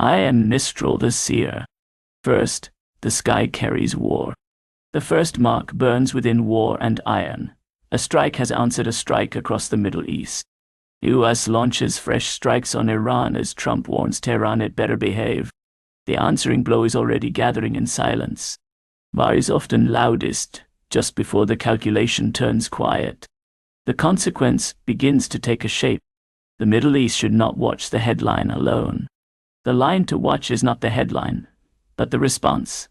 I am Mistral the Seer. First, the sky carries war. The first mark burns within war and iron. A strike has answered a strike across the Middle East. US launches fresh strikes on Iran as Trump warns Tehran it better behave. The answering blow is already gathering in silence. War is often loudest, just before the calculation turns quiet. The consequence begins to take a shape. The Middle East should not watch the headline alone. The line to watch is not the headline, but the response.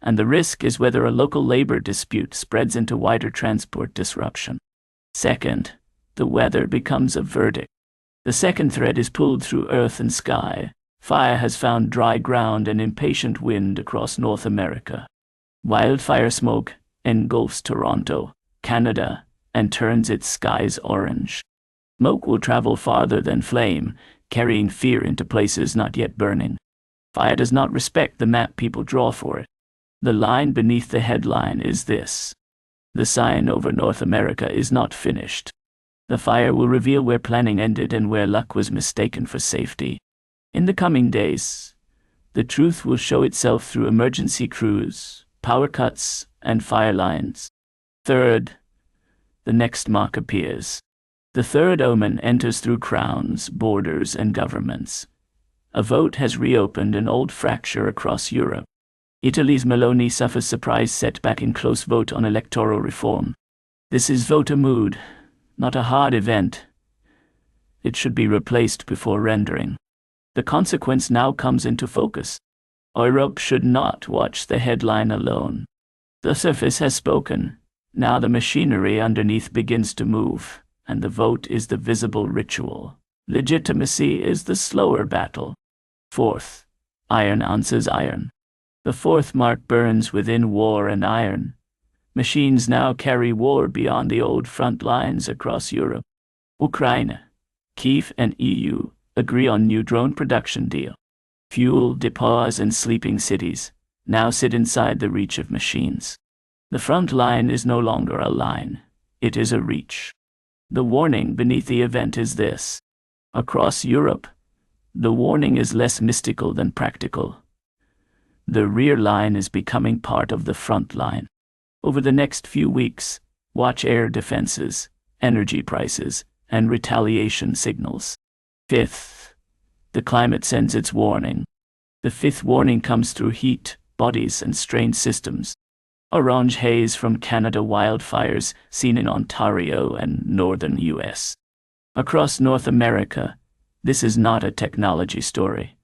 And the risk is whether a local labor dispute spreads into wider transport disruption. Second, the weather becomes a verdict. The second thread is pulled through earth and sky. Fire has found dry ground and impatient wind across North America. Wildfire smoke engulfs Toronto, Canada, and turns its skies orange. Smoke will travel farther than flame, carrying fear into places not yet burning. Fire does not respect the map people draw for it. The line beneath the headline is this. The sign over North America is not finished. The fire will reveal where planning ended and where luck was mistaken for safety. In the coming days, the truth will show itself through emergency crews, power cuts, and fire lines. Third, the next mark appears. The third omen enters through crowns, borders, and governments. A vote has reopened an old fracture across Europe. Italy's Meloni suffers surprise setback in close vote on electoral reform. This is voter mood, not a hard event. It should be replaced before rendering. The consequence now comes into focus. Europe should not watch the headline alone. The surface has spoken. Now the machinery underneath begins to move, and the vote is the visible ritual. Legitimacy is the slower battle. Fourth, iron answers iron. The fourth mark burns within war and iron. Machines now carry war beyond the old front lines across Europe. Ukraine, Kyiv, and EU agree on new drone production deal. Fuel depots and sleeping cities now sit inside the reach of machines. The front line is no longer a line. It is a reach. The warning beneath the event is this. Across Europe, the warning is less mystical than practical. The rear line is becoming part of the front line. Over the next few weeks, watch air defenses, energy prices, and retaliation signals. Fifth, the climate sends its warning. The fifth warning comes through heat, bodies, and strained systems. Orange haze from Canada wildfires seen in Ontario and northern US. Across North America, this is not a technology story.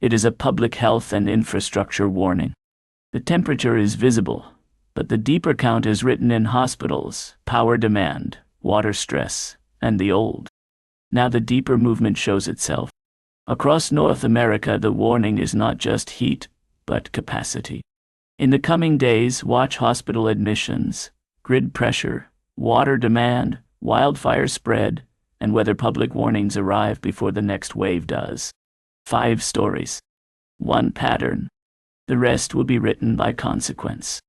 It is a public health and infrastructure warning. The temperature is visible, but the deeper count is written in hospitals, power demand, water stress, and the old. Now the deeper movement shows itself. Across North America, the warning is not just heat, but capacity. In the coming days, watch hospital admissions, grid pressure, water demand, wildfire spread, and whether public warnings arrive before the next wave does. 5 stories. 1 pattern. The rest will be written by consequence.